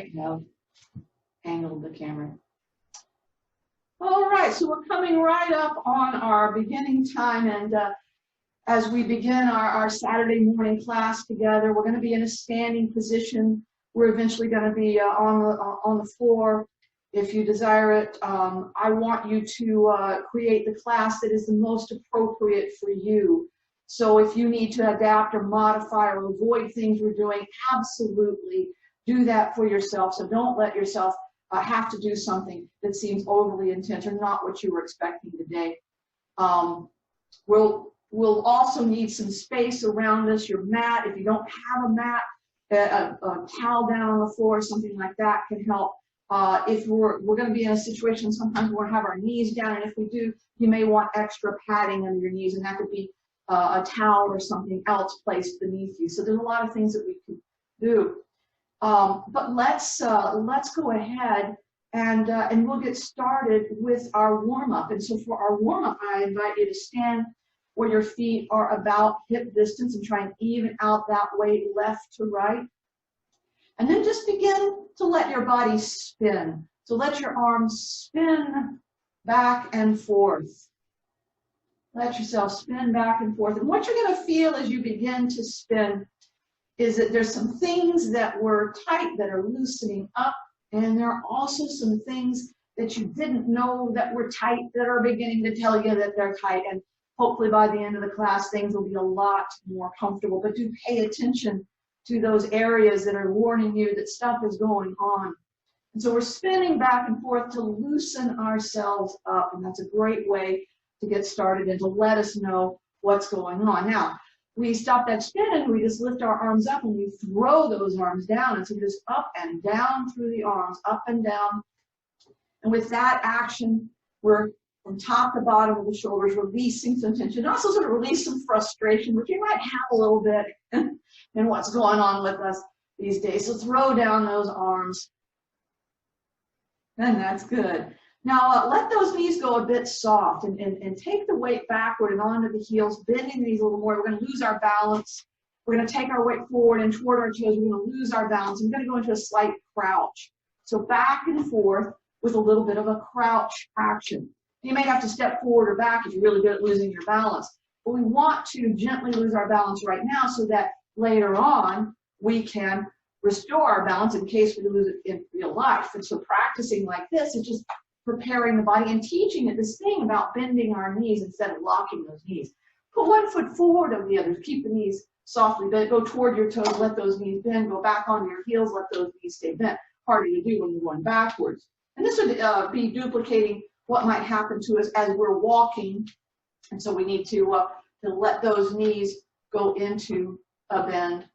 might have angled the camera. All right, so we're coming right up on our beginning time, and as we begin our Saturday morning class together, we're going to be in a standing position. We're eventually going to be on the floor. If you desire it, I want you to create the class that is the most appropriate for you. So if you need to adapt or modify or avoid things you're doing, absolutely do that for yourself. So don't let yourself have to do something that seems overly intense or not what you were expecting today. We'll also need some space around us, your mat. If you don't have a mat, a towel down on the floor, something like that can help. If we're going to be in a situation, sometimes we're going to have our knees down, and if we do, you may want extra padding under your knees, and that could be a towel or something else placed beneath you. So there's a lot of things that we can do. But let's go ahead and we'll get started with our warm-up. And so for our warm-up, I invite you to stand where your feet are about hip distance and try and even out that weight left to right. And then just begin to let your body spin. So let your arms spin back and forth. Let yourself spin back and forth. And what you're going to feel as you begin to spin is that there's some things that were tight that are loosening up, and there are also some things that you didn't know that were tight that are beginning to tell you that they're tight. And hopefully by the end of the class, things will be a lot more comfortable. But do pay attention to those areas that are warning you that stuff is going on. And so we're spinning back and forth to loosen ourselves up, and that's a great way to get started and to let us know what's going on. Now, we stop that spin and we just lift our arms up and we throw those arms down. And so just up and down through the arms, up and down. And with that action, we're from top to bottom of the shoulders, releasing some tension, also sort of release some frustration, which you might have a little bit in what's going on with us these days. So throw down those arms. And that's good. Now, let those knees go a bit soft and take the weight backward and onto the heels, bending the knees a little more. We're going to lose our balance. We're going to take our weight forward and toward our toes. We're going to lose our balance. We're going to go into a slight crouch. So back and forth with a little bit of a crouch action. You may have to step forward or back if you're really good at losing your balance. But we want to gently lose our balance right now so that later on we can restore our balance in case we lose it in real life. And so practicing like this is just preparing the body and teaching it this thing about bending our knees instead of locking those knees. Put one foot forward of the other. Keep the knees softly bent. Go toward your toes. Let those knees bend. Go back onto your heels. Let those knees stay bent. Harder to do when you're going backwards. And this would be duplicating what might happen to us as we're walking. And so we need to let those knees go into a bend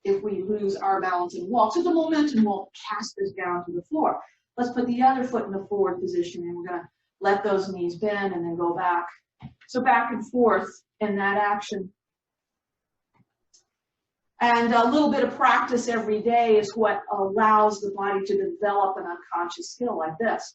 if we lose our balance and walk. So the momentum won't cast us down to the floor. Let's put the other foot in the forward position, and we're going to let those knees bend and then go back. So back and forth in that action. And a little bit of practice every day is what allows the body to develop an unconscious skill like this.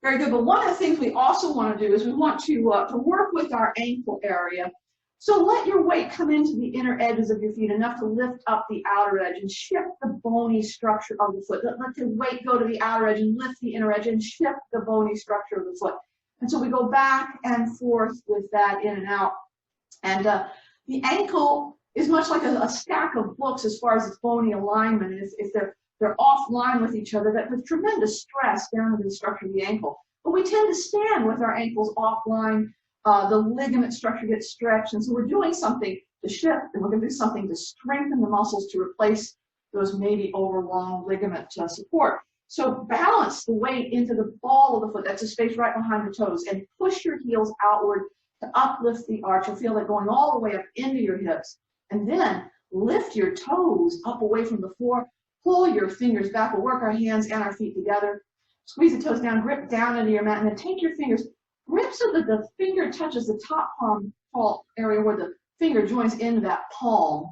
Very good. But one of the things we also want to do is we want to work with our ankle area. So let your weight come into the inner edges of your feet enough to lift up the outer edge and shift the bony structure of the foot. Let the weight go to the outer edge and lift the inner edge and shift the bony structure of the foot. And so we go back and forth with that in and out. And the ankle is much like a stack of books as far as its bony alignment. If they're offline with each other, that with tremendous stress down into the structure of the ankle. But we tend to stand with our ankles offline. The ligament structure gets stretched, and so we're doing something to shift, and we're going to do something to strengthen the muscles to replace those maybe overlong ligament support. So balance the weight into the ball of the foot, that's the space right behind the toes, and push your heels outward to uplift the arch. You'll feel that going all the way up into your hips. And then lift your toes up away from the floor, pull your fingers back. We'll work our hands and our feet together. Squeeze the toes down, grip down into your mat, and then take your fingers, grip so that the finger touches the top palm area where the finger joins into that palm.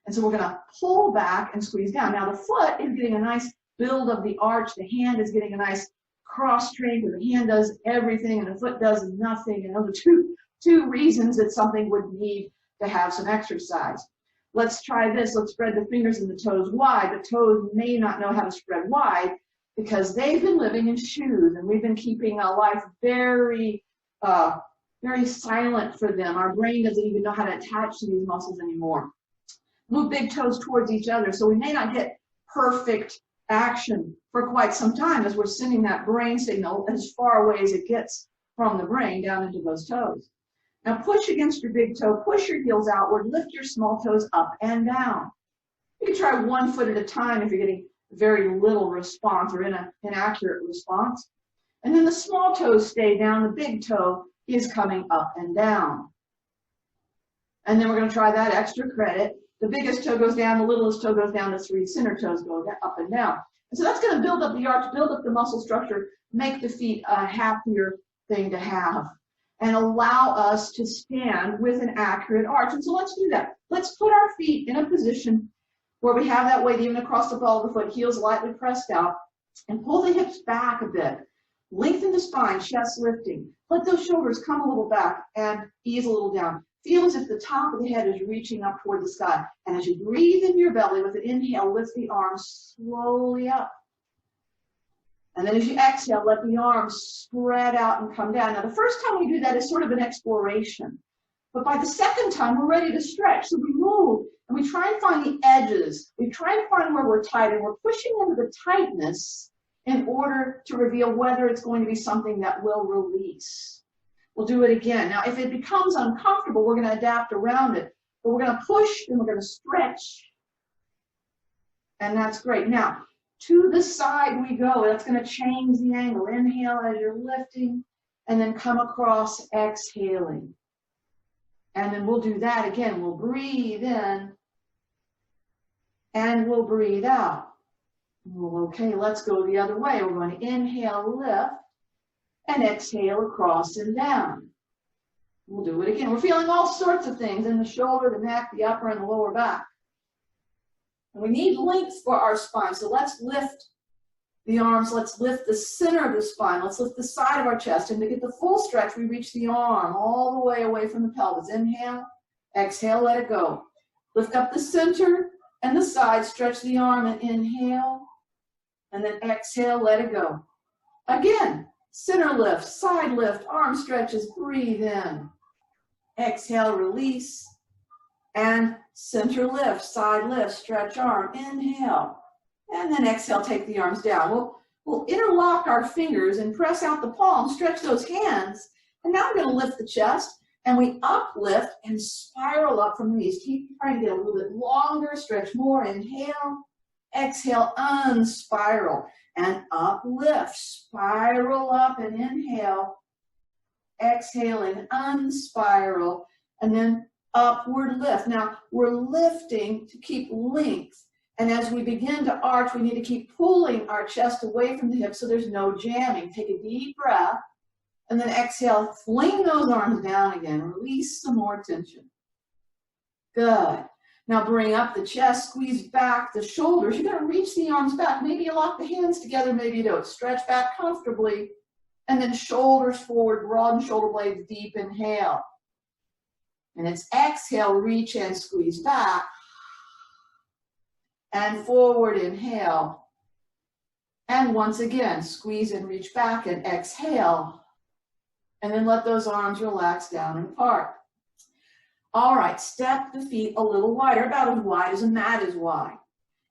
And so we're going to pull back and squeeze down. Now the foot is getting a nice build of the arch. The hand is getting a nice cross train because the hand does everything and the foot does nothing. And those are two reasons that something would need to have some exercise. let's try this. Let's spread the fingers and the toes wide. The toes may not know how to spread wide because they've been living in shoes, and we've been keeping our life very, very silent for them. Our brain doesn't even know how to attach to these muscles anymore. Move big toes towards each other, so we may not get perfect action for quite some time as we're sending that brain signal as far away as it gets from the brain down into those toes. Now push against your big toe, push your heels outward, lift your small toes up and down. You can try 1 foot at a time if you're getting very little response or inaccurate response. And then the small toes stay down, the big toe is coming up and down. And then we're going to try that extra credit. The biggest toe goes down, the littlest toe goes down, the 3 center toes go up and down. And so that's going to build up the arch, build up the muscle structure, make the feet a happier thing to have, and allow us to stand with an accurate arch. And so let's do that. Let's put our feet in a position where we have that weight even across the ball of the foot, heels lightly pressed out, and pull the hips back a bit. Lengthen the spine, chest lifting. Let those shoulders come a little back and ease a little down. Feel as if the top of the head is reaching up toward the sky. And as you breathe into your belly with an inhale, lift the arms slowly up. And then as you exhale, let the arms spread out and come down. Now, the first time we do that is sort of an exploration. But by the second time, we're ready to stretch. So we move and we try and find the edges. We try and find where we're tight, and we're pushing into the tightness in order to reveal whether it's going to be something that will release. We'll do it again. Now, if it becomes uncomfortable, we're going to adapt around it. But we're going to push and we're going to stretch. And that's great. Now, to the side we go. That's going to change the angle. Inhale as you're lifting, and then come across, exhaling. And then we'll do that again. We'll breathe in, and we'll breathe out. Well, okay, let's go the other way. We're going to inhale, lift, and exhale across and down. We'll do it again. We're feeling all sorts of things in the shoulder, the neck, the upper, and the lower back. And we need length for our spine, so let's lift the arms. Let's lift the center of the spine. Let's lift the side of our chest. And to get the full stretch, we reach the arm all the way away from the pelvis. Inhale, exhale, let it go. Lift up the center and the side, stretch the arm, and inhale. And then exhale, let it go. Again, center lift, side lift, arm stretches, breathe in. Exhale, release. And center lift, side lift, stretch arm, inhale. And then exhale, take the arms down. We'll interlock our fingers and press out the palms, stretch those hands. And now we're going to lift the chest, and we uplift and spiral up from the knees. Keep trying to get a little bit longer, stretch more, inhale. Exhale, unspiral, and uplift, spiral up and inhale. Exhaling, unspiral, and then upward lift. Now, we're lifting to keep length. And as we begin to arch, we need to keep pulling our chest away from the hips so there's no jamming. Take a deep breath, and then exhale, fling those arms down again. Release some more tension. Good. Now bring up the chest, squeeze back the shoulders. You're going to reach the arms back. Maybe you lock the hands together, maybe you don't. Stretch back comfortably, and then shoulders forward, broaden shoulder blades, deep inhale. And it's exhale, reach and squeeze back. And forward, inhale. And once again, squeeze and reach back and exhale. And then let those arms relax down and apart. All right, step the feet a little wider, about as wide as a mat is wide.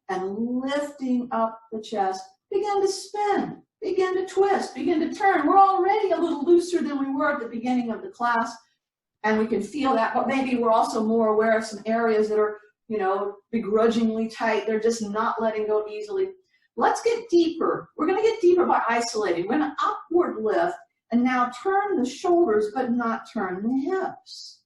And lifting up the chest, begin to spin, begin to twist, begin to turn. We're already a little looser than we were at the beginning of the class, and we can feel that, but maybe we're also more aware of some areas that are, begrudgingly tight. They're just not letting go easily. Let's get deeper. We're going to get deeper by isolating. We're going to upward lift, and now turn the shoulders, but not turn the hips.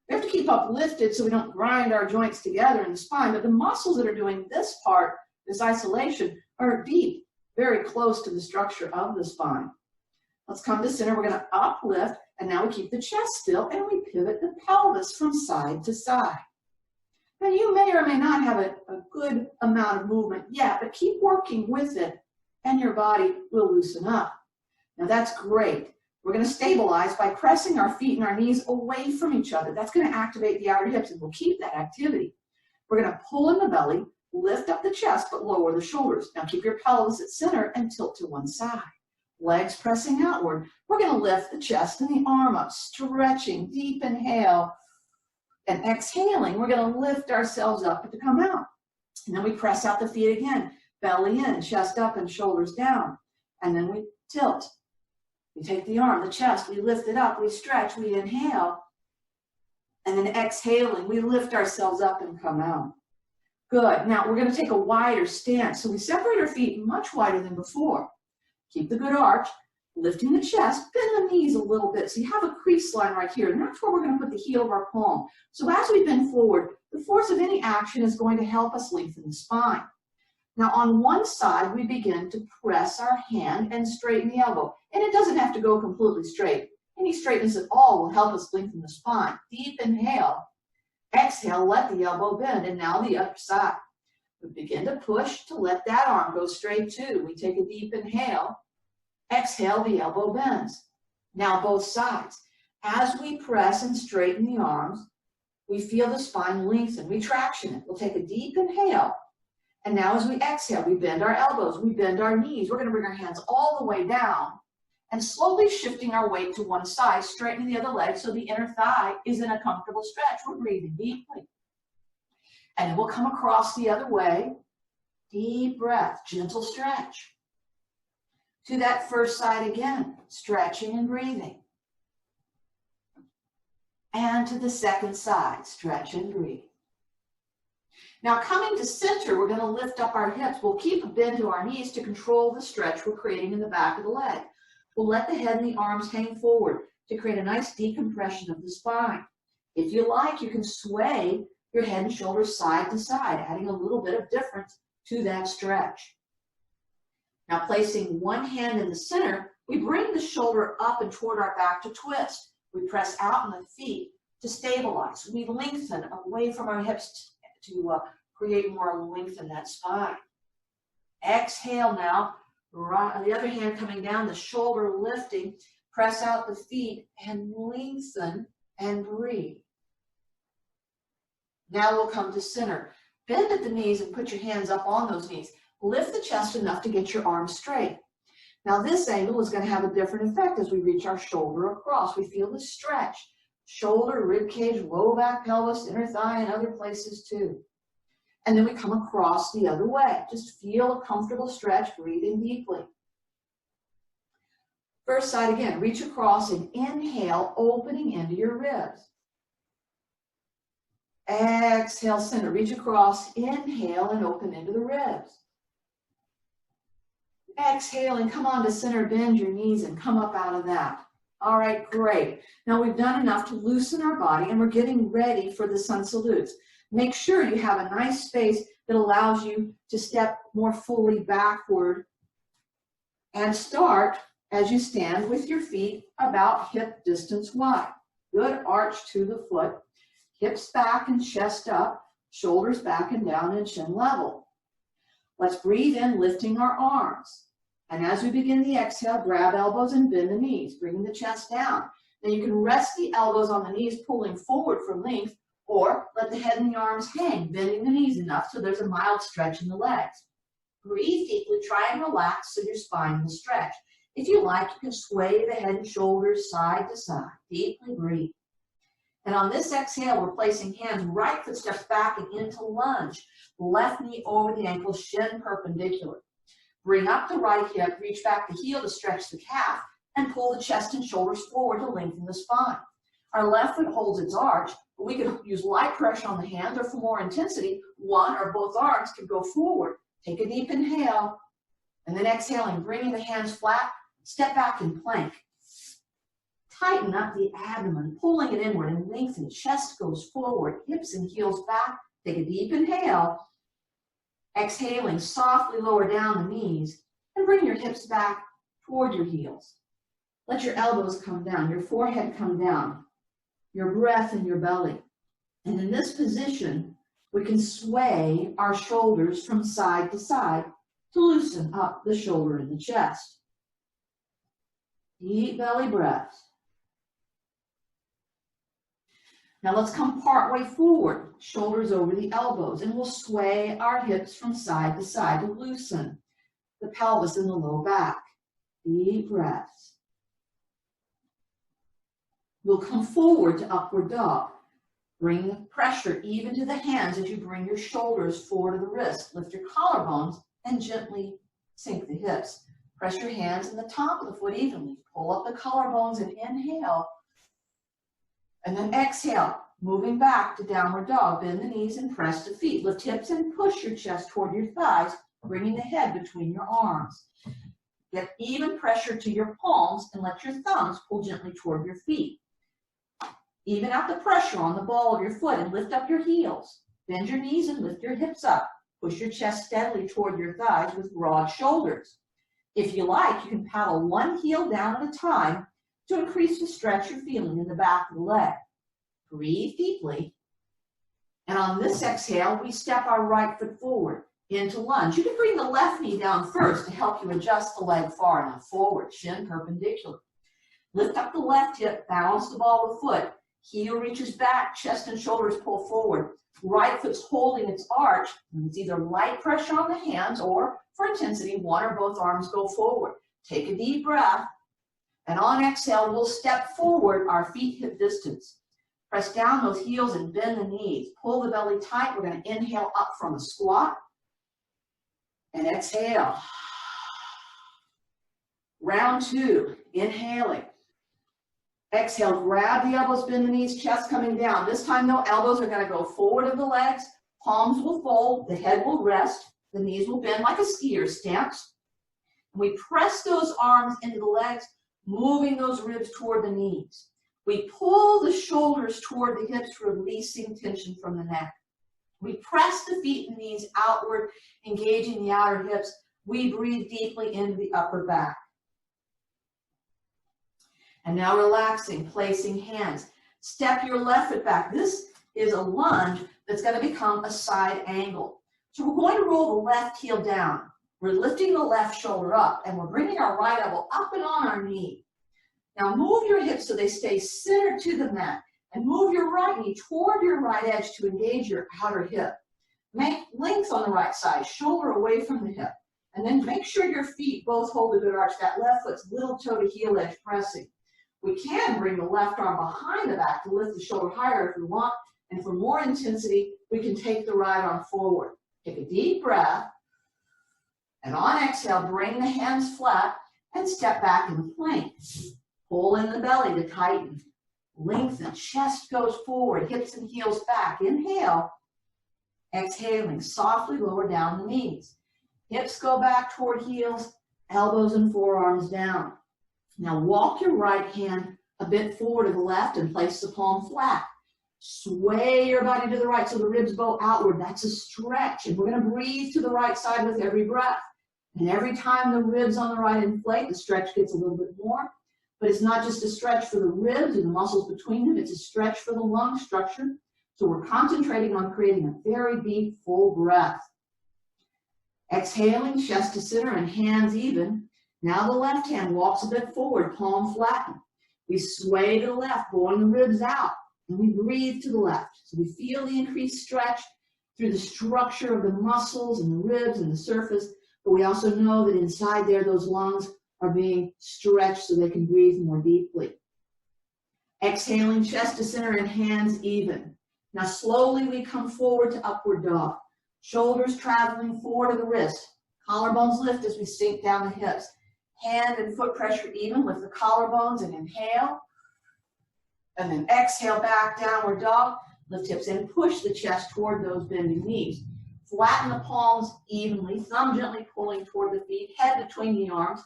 We have to keep uplifted so we don't grind our joints together in the spine, but the muscles that are doing this part, this isolation, are deep, very close to the structure of the spine. Let's come to center. We're going to uplift, and now we keep the chest still, and we pivot the pelvis from side to side. Now, you may or may not have a good amount of movement yet, but keep working with it, and your body will loosen up. Now, that's great. We're going to stabilize by pressing our feet and our knees away from each other. That's going to activate the outer hips, and we'll keep that activity. We're going to pull in the belly, lift up the chest, but lower the shoulders. Now keep your pelvis at center and tilt to one side. Legs pressing outward. We're going to lift the chest and the arm up, stretching, deep inhale, and exhaling. We're going to lift ourselves up to come out. And then we press out the feet again, belly in, chest up, and shoulders down. And then we tilt. We take the arm, the chest, we lift it up, we stretch, we inhale. And then exhaling, we lift ourselves up and come out. Good. Now we're going to take a wider stance. So we separate our feet much wider than before. Keep the good arch, lifting the chest, bend the knees a little bit. So you have a crease line right here, and that's where we're going to put the heel of our palm. So as we bend forward, the force of any action is going to help us lengthen the spine. Now on one side, we begin to press our hand and straighten the elbow. And it doesn't have to go completely straight. Any straightness at all will help us lengthen the spine. Deep inhale. Exhale, let the elbow bend. And now the other side. We begin to push to let that arm go straight too. We take a deep inhale. Exhale, the elbow bends. Now both sides. As we press and straighten the arms, we feel the spine lengthen. We traction it. We'll take a deep inhale. And now as we exhale, we bend our elbows. We bend our knees. We're going to bring our hands all the way down and slowly shifting our weight to one side, straightening the other leg so the inner thigh is in a comfortable stretch. We're breathing deeply. And then we'll come across the other way. Deep breath, gentle stretch. To that first side again, stretching and breathing. And to the second side, stretch and breathe. Now coming to center, we're going to lift up our hips. We'll keep a bend to our knees to control the stretch we're creating in the back of the leg. We'll let the head and the arms hang forward to create a nice decompression of the spine. If you like, you can sway your head and shoulders side to side, adding a little bit of difference to that stretch. Now placing one hand in the center, we bring the shoulder up and toward our back to twist. We press out on the feet to stabilize. We lengthen away from our hips to create more length in that spine. Exhale now, right, the other hand coming down, the shoulder lifting, press out the feet and lengthen and breathe. Now we'll come to center. Bend at the knees and put your hands up on those knees. Lift the chest enough to get your arms straight. Now this angle is going to have a different effect as we reach our shoulder across. We feel the stretch. Shoulder, rib cage, low back, pelvis, inner thigh, and other places too. And then we come across the other way. Just feel a comfortable stretch, breathing deeply. First side again, reach across and inhale, opening into your ribs. Exhale, center, reach across, inhale, and open into the ribs. Exhale and come on to center, bend your knees and come up out of that. All right, great. Now we've done enough to loosen our body and we're getting ready for the sun salutes. Make sure you have a nice space that allows you to step more fully backward and start as you stand with your feet about hip distance wide. Good arch to the foot, hips back and chest up, shoulders back and down and chin level. Let's breathe in, lifting our arms. And as we begin the exhale, grab elbows and bend the knees, bringing the chest down. Then you can rest the elbows on the knees, pulling forward for length, or let the head and the arms hang, bending the knees enough so there's a mild stretch in the legs. Breathe deeply, try and relax so your spine will stretch. If you like, you can sway the head and shoulders side to side. Deeply breathe. And on this exhale, we're placing hands, right foot steps back and into lunge. Left knee over the ankle, shin perpendicular. Bring up the right hip, reach back the heel to stretch the calf, and pull the chest and shoulders forward to lengthen the spine. Our left foot holds its arch, but we can use light pressure on the hands, or for more intensity, one or both arms can go forward. Take a deep inhale, and then exhaling, bringing the hands flat, step back in plank. Tighten up the abdomen, pulling it inward and lengthen. Chest goes forward, hips and heels back. Take a deep inhale. Exhaling, softly lower down the knees and bring your hips back toward your heels. Let your elbows come down, your forehead come down, your breath in your belly. And in this position, we can sway our shoulders from side to side to loosen up the shoulder and the chest. Deep belly breaths. Now let's come part way forward, shoulders over the elbows, and we'll sway our hips from side to side to loosen the pelvis and the low back. Deep breaths. We'll come forward to upward dog. Bring pressure even to the hands as you bring your shoulders forward to the wrist. Lift your collarbones and gently sink the hips. Press your hands in the top of the foot evenly. Pull up the collarbones and inhale. And then exhale, moving back to downward dog. Bend the knees and press the feet. Lift hips and push your chest toward your thighs, bringing the head between your arms. Get even pressure to your palms and let your thumbs pull gently toward your feet. Even out the pressure on the ball of your foot and lift up your heels. Bend your knees and lift your hips up. Push your chest steadily toward your thighs with broad shoulders. If you like, you can paddle one heel down at a time to increase the stretch you're feeling in the back of the leg. Breathe deeply. And on this exhale, we step our right foot forward into lunge. You can bring the left knee down first to help you adjust the leg far enough forward, shin perpendicular. Lift up the left hip, balance the ball of the foot. Heel reaches back, chest and shoulders pull forward. Right foot's holding its arch. And it's either light pressure on the hands or, for intensity, one or both arms go forward. Take a deep breath. And on exhale, we'll step forward our feet hip distance. Press down those heels and bend the knees. Pull the belly tight. We're going to inhale up from a squat. And exhale. Round two, inhaling. Exhale, grab the elbows, bend the knees, chest coming down. This time, no, elbows are going to go forward of the legs. Palms will fold. The head will rest. The knees will bend like a skier stance. We press those arms into the legs, moving those ribs toward the knees. We pull the shoulders toward the hips, releasing tension from the neck. We press the feet and knees outward, engaging the outer hips. We breathe deeply into the upper back. And now relaxing, placing hands. Step your left foot back. This is a lunge that's going to become a side angle. So we're going to roll the left heel down. We're lifting the left shoulder up, and we're bringing our right elbow up and on our knee. Now move your hips so they stay centered to the mat, and move your right knee toward your right edge to engage your outer hip. Make length on the right side, shoulder away from the hip, and then make sure your feet both hold a good arch. That left foot's little toe to heel edge pressing. We can bring the left arm behind the back to lift the shoulder higher if we want, and for more intensity, we can take the right arm forward. Take a deep breath, and on exhale, bring the hands flat and step back in plank. Pull in the belly to tighten. Lengthen, chest goes forward, hips and heels back. Inhale, exhaling, softly lower down the knees. Hips go back toward heels, elbows and forearms down. Now walk your right hand a bit forward to the left and place the palm flat. Sway your body to the right so the ribs bow outward. That's a stretch. And we're going to breathe to the right side with every breath. And every time the ribs on the right inflate, the stretch gets a little bit more. But it's not just a stretch for the ribs and the muscles between them. It's a stretch for the lung structure. So we're concentrating on creating a very deep, full breath. Exhaling, chest to center and hands even. Now the left hand walks a bit forward, palm flattened. We sway to the left, blowing the ribs out. And we breathe to the left. So we feel the increased stretch through the structure of the muscles and the ribs and the surface. But we also know that inside there, those lungs are being stretched so they can breathe more deeply. Exhaling, chest to center and hands even. Now slowly we come forward to upward dog. Shoulders traveling forward to the wrist. Collarbones lift as we sink down the hips. Hand and foot pressure even with the collarbones, and inhale. And then exhale back, downward dog. Lift hips and push the chest toward those bending knees. Flatten the palms evenly, thumb gently pulling toward the feet, head between the arms.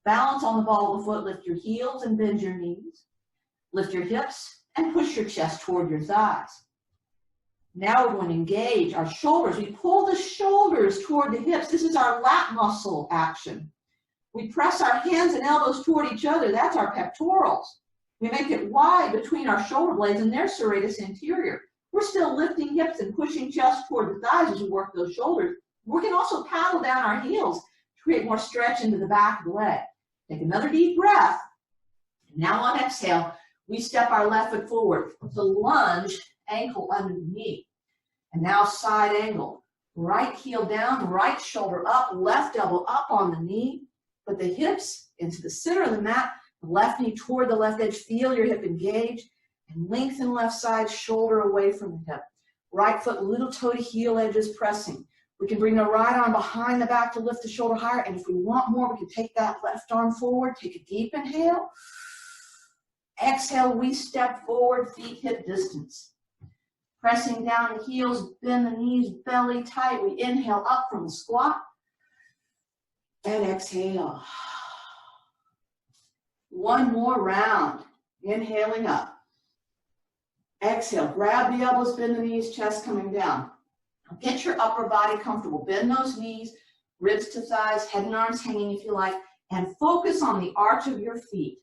Balance on the ball of the foot, lift your heels and bend your knees. Lift your hips and push your chest toward your thighs. Now we're going to engage our shoulders. We pull the shoulders toward the hips. This is our lat muscle action. We press our hands and elbows toward each other. That's our pectorals. We make it wide between our shoulder blades and their serratus anterior. We're still lifting hips and pushing chest toward the thighs as we work those shoulders. We can also paddle down our heels to create more stretch into the back of the leg. Take another deep breath. Now on exhale, We step our left foot forward to lunge, ankle under the knee. And now side angle. Right heel down, right shoulder up, left elbow up on the knee. Put the hips into the center of the mat, the left knee toward the left edge. Feel your hip engage. And lengthen left side, shoulder away from the hip. Right foot, little toe to heel edges pressing. We can bring the right arm behind the back to lift the shoulder higher. And if we want more, we can take that left arm forward. Take a deep inhale. Exhale, we step forward, feet hip distance. Pressing down the heels, bend the knees, belly tight. We inhale up from the squat. And exhale. One more round. Inhaling up. Exhale, grab the elbows, bend the knees, chest coming down. Now get your upper body comfortable. Bend those knees, ribs to thighs, head and arms hanging if you like, and focus on the arch of your feet.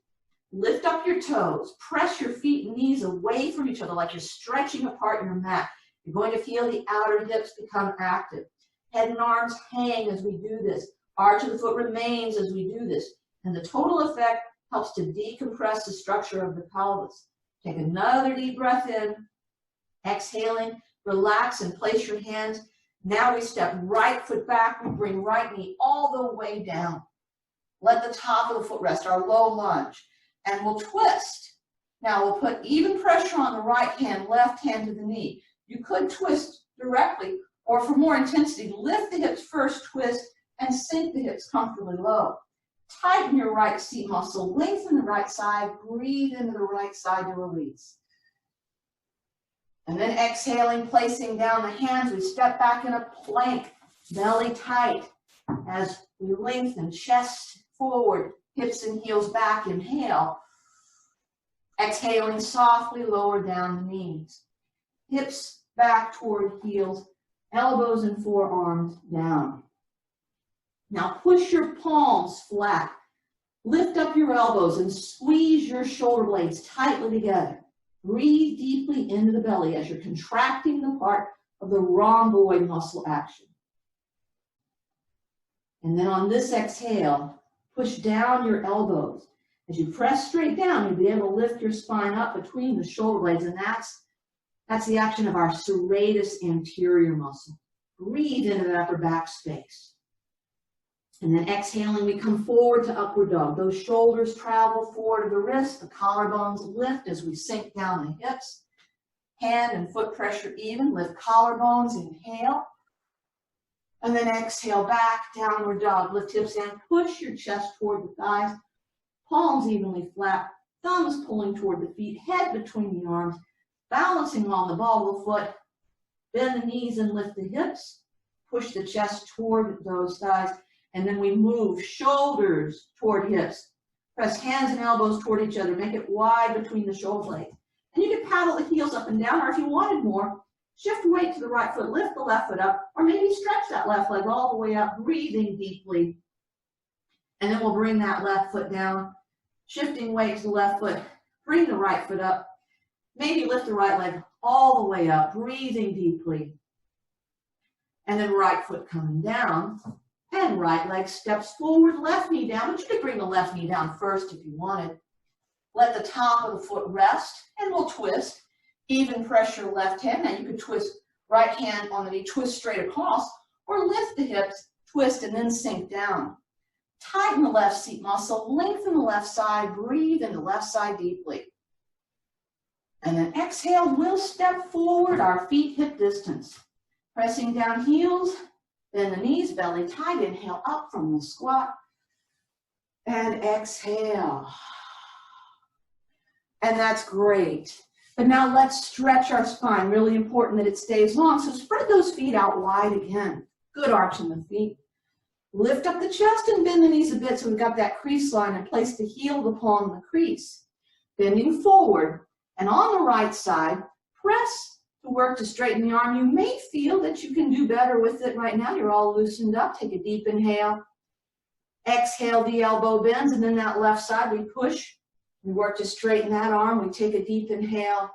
Lift up your toes. Press your feet and knees away from each other like you're stretching apart your mat. You're going to feel the outer hips become active. Head and arms hang as we do this. Arch of the foot remains as we do this. And the total effect helps to decompress the structure of the pelvis. Take another deep breath in. Exhaling, relax and place your hands. Now we step right foot back. We bring right knee all the way down. Let the top of the foot rest, our low lunge. And we'll twist. Now we'll put even pressure on the right hand, left hand to the knee. You could twist directly, or for more intensity, lift the hips first, twist, and sink the hips comfortably low. Tighten your right seat muscle, lengthen the right side, breathe into the right side to release. And then exhaling, placing down the hands, we step back in a plank, belly tight, as we lengthen, chest forward, hips and heels back, inhale. Exhaling, softly lower down the knees. Hips back toward heels, elbows and forearms down. Now push your palms flat. Lift up your elbows and squeeze your shoulder blades tightly together. Breathe deeply into the belly as you're contracting the part of the rhomboid muscle action. And then on this exhale, push down your elbows. As you press straight down, you'll be able to lift your spine up between the shoulder blades, and that's the action of our serratus anterior muscle. Breathe into the upper back space. And then exhaling, we come forward to upward dog. Those shoulders travel forward to the wrists, the collarbones lift as we sink down the hips. Hand and foot pressure even, lift collarbones, inhale. And then exhale, back, downward dog. Lift hips and push your chest toward the thighs. Palms evenly flat, thumbs pulling toward the feet, head between the arms, balancing on the ball of the foot. Bend the knees and lift the hips. Push the chest toward those thighs. And then we move shoulders toward hips. Press hands and elbows toward each other. Make it wide between the shoulder blades. And you can paddle the heels up and down, or if you wanted more, shift weight to the right foot, lift the left foot up, or maybe stretch that left leg all the way up, breathing deeply. And then we'll bring that left foot down, shifting weight to the left foot, bring the right foot up, maybe lift the right leg all the way up, breathing deeply. And then right foot coming down. And right leg steps forward, left knee down, but you could bring the left knee down first if you wanted. Let the top of the foot rest, and we'll twist. Even pressure left hand. Now you could twist right hand on the knee, twist straight across, or lift the hips, twist, and then sink down. Tighten the left seat muscle, lengthen the left side, breathe into the left side deeply. And then exhale, we'll step forward, our feet hip distance. Pressing down heels, bend the knees, belly tight, inhale up from the squat, and exhale. And that's great. But now let's stretch our spine, really important that it stays long. So spread those feet out wide again. Good arch in the feet. Lift up the chest and bend the knees a bit so we've got that crease line, and place the heel of the palm in the crease. Bending forward, and on the right side, press to work to straighten the arm. You may feel that you can do better with it right now. You're all loosened up. Take a deep inhale. Exhale, the elbow bends, and then that left side we push. We work to straighten that arm. We take a deep inhale.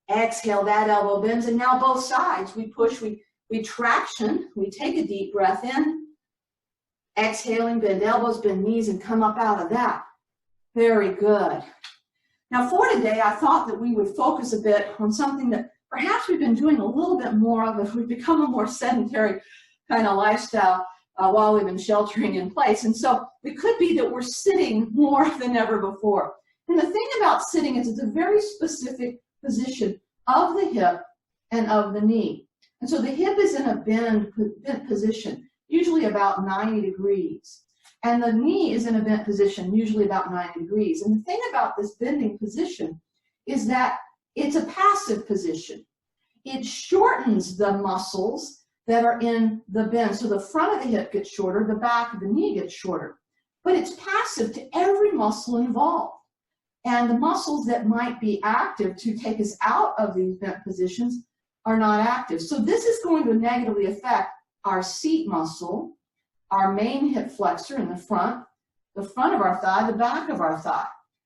Exhale, that elbow bends, and now both sides. We push, we traction. We take a deep breath in. Exhaling, bend elbows, bend knees, and come up out of that. Very good. Now for today, I thought that we would focus a bit on something that perhaps we've been doing a little bit more of if we've become a more sedentary kind of lifestyle while we've been sheltering in place. And so it could be that we're sitting more than ever before. And the thing about sitting is it's a very specific position of the hip and of the knee. And so the hip is in a bent position, usually about 90 degrees. And the knee is in a bent position, usually about 90 degrees. And the thing about this bending position is that it's a passive position. It shortens the muscles that are in the bend. So the front of the hip gets shorter, the back of the knee gets shorter. But it's passive to every muscle involved. And the muscles that might be active to take us out of these bent positions are not active. So this is going to negatively affect our seat muscle, our main hip flexor in the front of our thigh, the back of our thigh.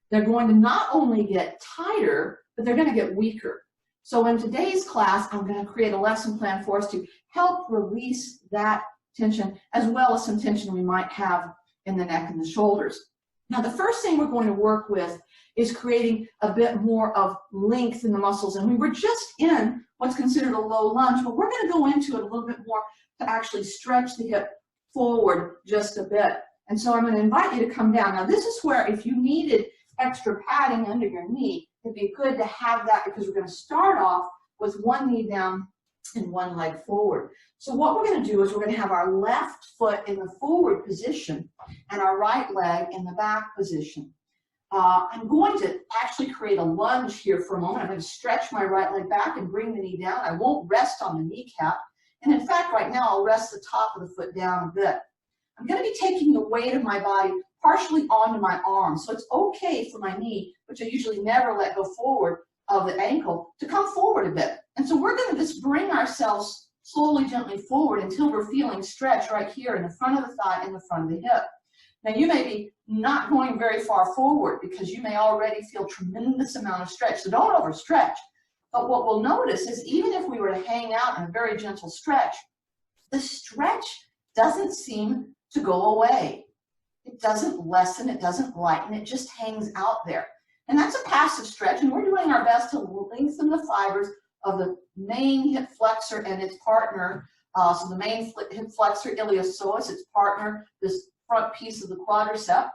They're going to not only get tighter, but they're going to get weaker. So in today's class, I'm going to create a lesson plan for us to help release that tension, as well as some tension we might have in the neck and the shoulders. Now, the first thing we're going to work with is creating a bit more of length in the muscles. And we were just in what's considered a low lunge, but we're going to go into it a little bit more to actually stretch the hip forward just a bit. And so I'm going to invite you to come down. Now, this is where if you needed extra padding under your knee, it'd be good to have that because we're going to start off with one knee down and one leg forward. So what we're going to do is we're going to have our left foot in the forward position and our right leg in the back position. I'm going to actually create a lunge here for a moment. I'm going to stretch my right leg back and bring the knee down. I won't rest on the kneecap. And in fact, right now, I'll rest the top of the foot down a bit. I'm going to be taking the weight of my body partially onto my arms. So it's okay for my knee, which I usually never let go forward of the ankle, to come forward a bit. And so we're going to just bring ourselves slowly, gently forward until we're feeling stretch right here in the front of the thigh and the front of the hip. Now, you may be not going very far forward because you may already feel tremendous amount of stretch. So don't overstretch. But what we'll notice is even if we were to hang out in a very gentle stretch, the stretch doesn't seem to go away. It doesn't lessen, it doesn't lighten, it just hangs out there. And that's a passive stretch, and we're doing our best to lengthen the fibers of the main hip flexor and its partner. So the main hip flexor, iliopsoas, its partner, this front piece of the quadricep.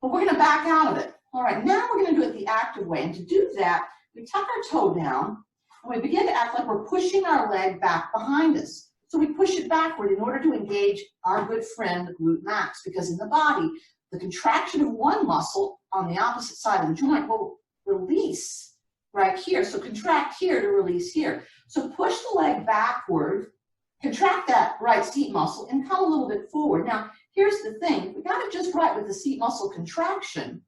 But we're going to back out of it. All right, now we're going to do it the active way. And to do that, we tuck our toe down, and we begin to act like we're pushing our leg back behind us. So we push it backward in order to engage our good friend, the glute max, because in the body, the contraction of one muscle on the opposite side of the joint will release right here. So contract here to release here. So push the leg backward, contract that right seat muscle, and come a little bit forward. Now, here's the thing. We got it just right with the seat muscle contraction.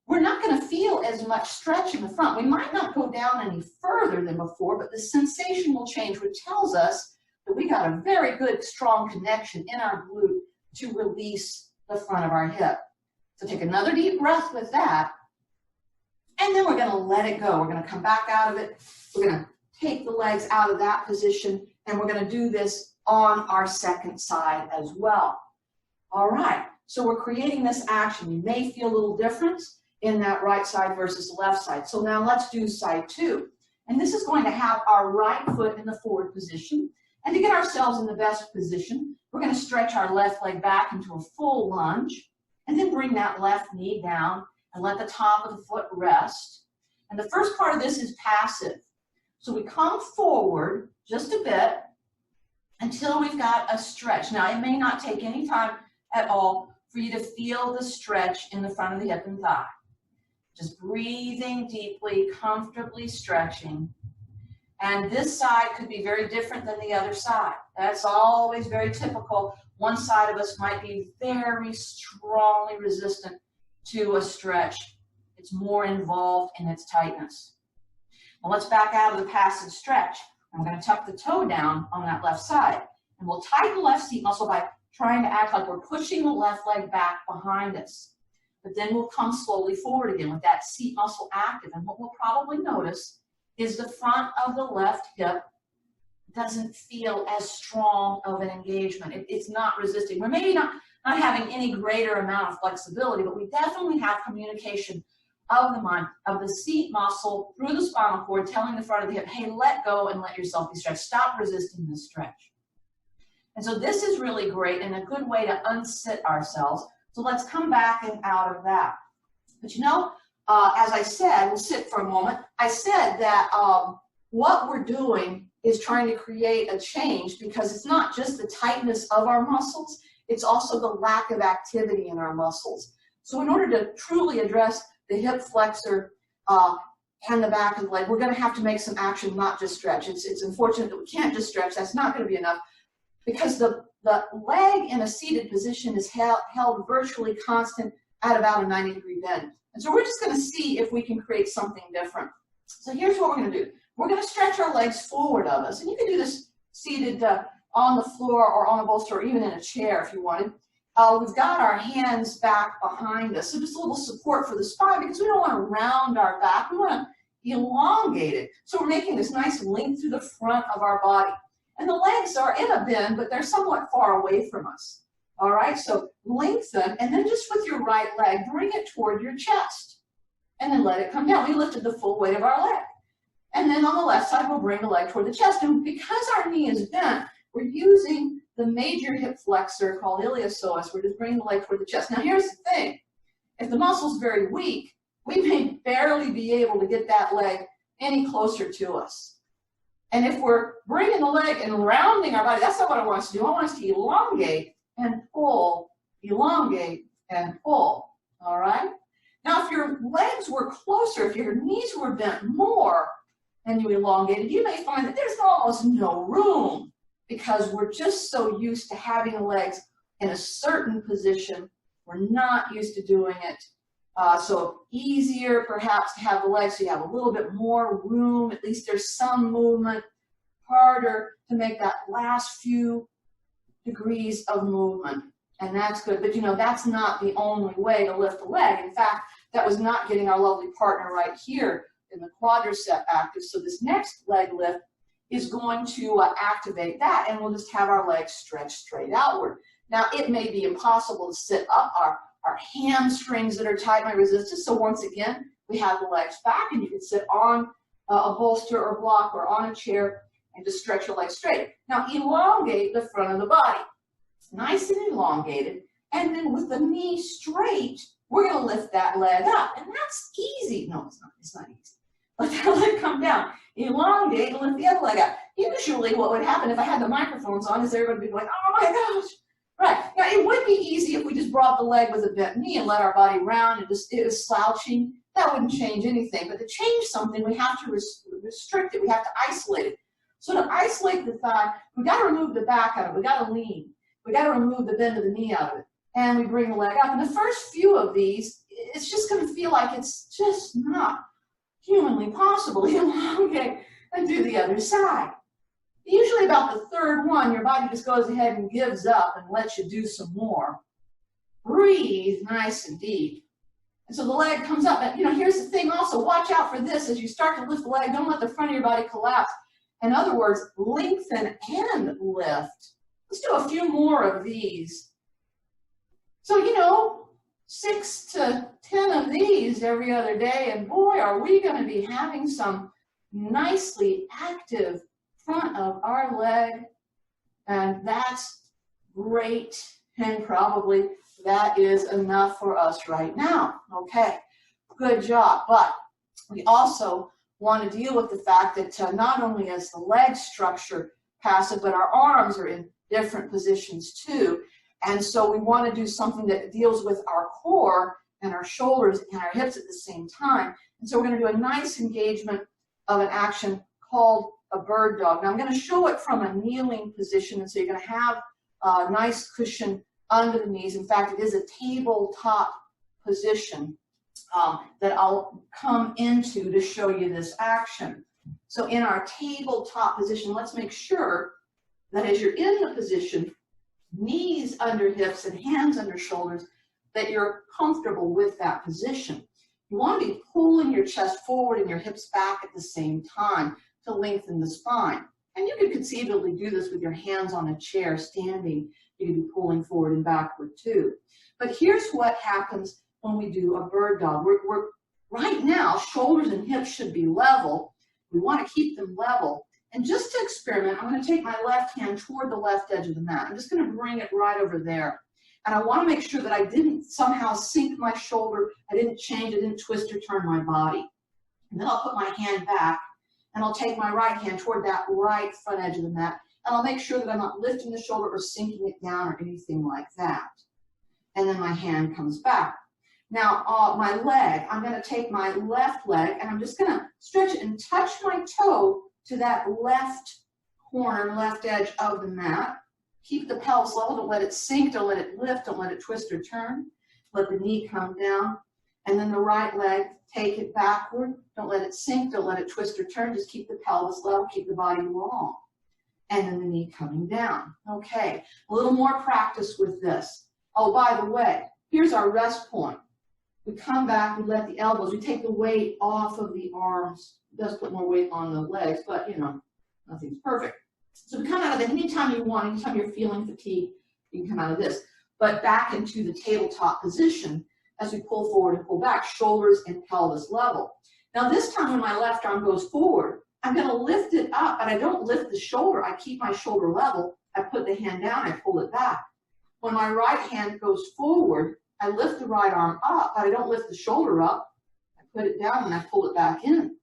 We're not going to feel as much stretch in the front. We might not go down any further than before, but the sensation will change, which tells us that we got a very good, strong connection in our glute to release the front of our hip. So take another deep breath with that, and then we're going to let it go. We're going to come back out of it. We're going to take the legs out of that position, and we're going to do this on our second side as well. All right, so we're creating this action. You may feel a little difference in that right side versus the left side. So now let's do side two. And this is going to have our right foot in the forward position. And to get ourselves in the best position, we're going to stretch our left leg back into a full lunge, and then bring that left knee down and let the top of the foot rest. And the first part of this is passive. So we come forward just a bit until we've got a stretch. Now, it may not take any time at all for you to feel the stretch in the front of the hip and thigh. Just breathing deeply, comfortably stretching. And this side could be very different than the other side. That's always very typical. One side of us might be very strongly resistant to a stretch. It's more involved in its tightness. Well, let's back out of the passive stretch. I'm going to tuck the toe down on that left side. And we'll tighten the left seat muscle by trying to act like we're pushing the left leg back behind us. But then we'll come slowly forward again with that seat muscle active. And what we'll probably notice is the front of the left hip doesn't feel as strong of an engagement. It's not resisting. We're maybe not having any greater amount of flexibility, but we definitely have communication of the mind, of the seat muscle through the spinal cord, telling the front of the hip, hey, let go and let yourself be stretched. Stop resisting this stretch. And so this is really great and a good way to unsit ourselves. So let's come back and out of that. But you know, as I said, we'll sit for a moment. I said that what we're doing is trying to create a change because it's not just the tightness of our muscles, it's also the lack of activity in our muscles. So in order to truly address the hip flexor and the back of the leg, we're going to have to make some action, not just stretch. It's unfortunate that we can't just stretch. That's not going to be enough because the leg in a seated position is held virtually constant at about a 90-degree bend. And so we're just going to see if we can create something different. So here's what we're going to do. We're going to stretch our legs forward of us. And you can do this seated on the floor or on a bolster or even in a chair if you wanted. We've got our hands back behind us. So just a little support for the spine because we don't want to round our back. We want to elongate it. So we're making this nice length through the front of our body. And the legs are in a bend, but they're somewhat far away from us. All right, so lengthen, and then just with your right leg, bring it toward your chest. And then let it come down. We lifted the full weight of our leg. And then on the left side, we'll bring the leg toward the chest. And because our knee is bent, we're using the major hip flexor called iliopsoas. We're just bringing the leg toward the chest. Now here's the thing. If the muscle's very weak, we may barely be able to get that leg any closer to us. And if we're bringing the leg and rounding our body, that's not what I want us to do. I want us to elongate and pull, elongate and pull, all right? Now, if your legs were closer, if your knees were bent more and you elongated, you may find that there's almost no room because we're just so used to having the legs in a certain position. We're not used to doing it. So easier perhaps to have the legs so you have a little bit more room, at least there's some movement, harder to make that last few degrees of movement, and that's good. But you know, that's not the only way to lift the leg. In fact, that was not getting our lovely partner right here in the quadricep active. So this next leg lift is going to activate that, and we'll just have our legs stretched straight outward. Now, it may be impossible to sit up. Our hamstrings that are tight might resist us. So once again, we have the legs back, and you can sit on a bolster or block or on a chair and just stretch your legs straight. Now, elongate the front of the body. Nice and elongated. And then with the knee straight, we're going to lift that leg up. And that's easy. No, it's not easy. Let that leg come down. Elongate and lift the other leg up. Usually what would happen if I had the microphones on is everybody would be like, oh my gosh. Right. Now, it would be easy if we just brought the leg with a bent knee and let our body round and just it was slouching. That wouldn't change anything. But to change something, we have to restrict it. We have to isolate it. So to isolate the thigh, we got to remove the back out of it. We got to lean. We got to remove the bend of the knee out of it. And we bring the leg up. And the first few of these, it's just going to feel like it's just not humanly possible. Elongate and do the other side. Usually about the third one, your body just goes ahead and gives up and lets you do some more. Breathe nice and deep. And so the leg comes up. And, you know, here's the thing also. Watch out for this. As you start to lift the leg, don't let the front of your body collapse. In other words, lengthen and lift. Let's do a few more of these. So, you know, 6 to 10 of these every other day, and boy, are we going to be having some nicely active front of our leg, and that's great, and probably that is enough for us right now. Okay, good job. But we also want to deal with the fact that not only is the leg structure passive, but our arms are in different positions too. And so we want to do something that deals with our core and our shoulders and our hips at the same time. And so we're going to do a nice engagement of an action called a bird dog. Now I'm going to show it from a kneeling position, and so you're going to have a nice cushion under the knees. In fact, it is a tabletop position that I'll come into to show you this action. So in our tabletop position, let's make sure that as you're in the position, knees under hips and hands under shoulders, that you're comfortable with that position. You want to be pulling your chest forward and your hips back at the same time to lengthen the spine. And you could conceivably do this with your hands on a chair standing. You can be pulling forward and backward too. But here's what happens when we do a bird dog. We're Right now, shoulders and hips should be level. We want to keep them level. And just to experiment, I'm going to take my left hand toward the left edge of the mat. I'm just going to bring it right over there. And I want to make sure that I didn't somehow sink my shoulder, I didn't change, I didn't twist or turn my body. And then I'll put my hand back, and I'll take my right hand toward that right front edge of the mat, and I'll make sure that I'm not lifting the shoulder or sinking it down or anything like that. And then my hand comes back. Now, my leg, I'm going to take my left leg, and I'm just going to stretch it and touch my toe to that left corner, left edge of the mat. Keep the pelvis level. Don't let it sink. Don't let it lift. Don't let it twist or turn. Let the knee come down. And then the right leg, take it backward. Don't let it sink. Don't let it twist or turn. Just keep the pelvis level. Keep the body long. And then the knee coming down. Okay, a little more practice with this. Oh, by the way, here's our rest point. We come back, we let the elbows, we take the weight off of the arms. It does put more weight on the legs, but you know, nothing's perfect. So we come out of it anytime you want, anytime you're feeling fatigued, you can come out of this. But back into the tabletop position as we pull forward and pull back, shoulders and pelvis level. Now this time when my left arm goes forward, I'm going to lift it up, and I don't lift the shoulder. I keep my shoulder level. I put the hand down, I pull it back. When my right hand goes forward, I lift the right arm up, but I don't lift the shoulder up. I put it down and I pull it back in.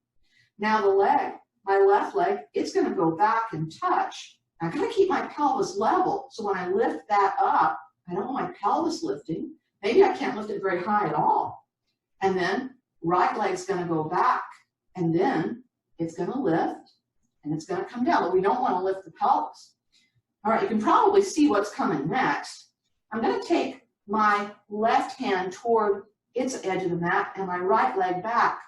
Now the leg, my left leg, it's going to go back and touch. I'm going to keep my pelvis level. So when I lift that up, I don't want my pelvis lifting. Maybe I can't lift it very high at all. And then right leg's going to go back, and then it's going to lift, and it's going to come down. But we don't want to lift the pelvis. All right, you can probably see what's coming next. I'm going to take my left hand toward its edge of the mat and my right leg back,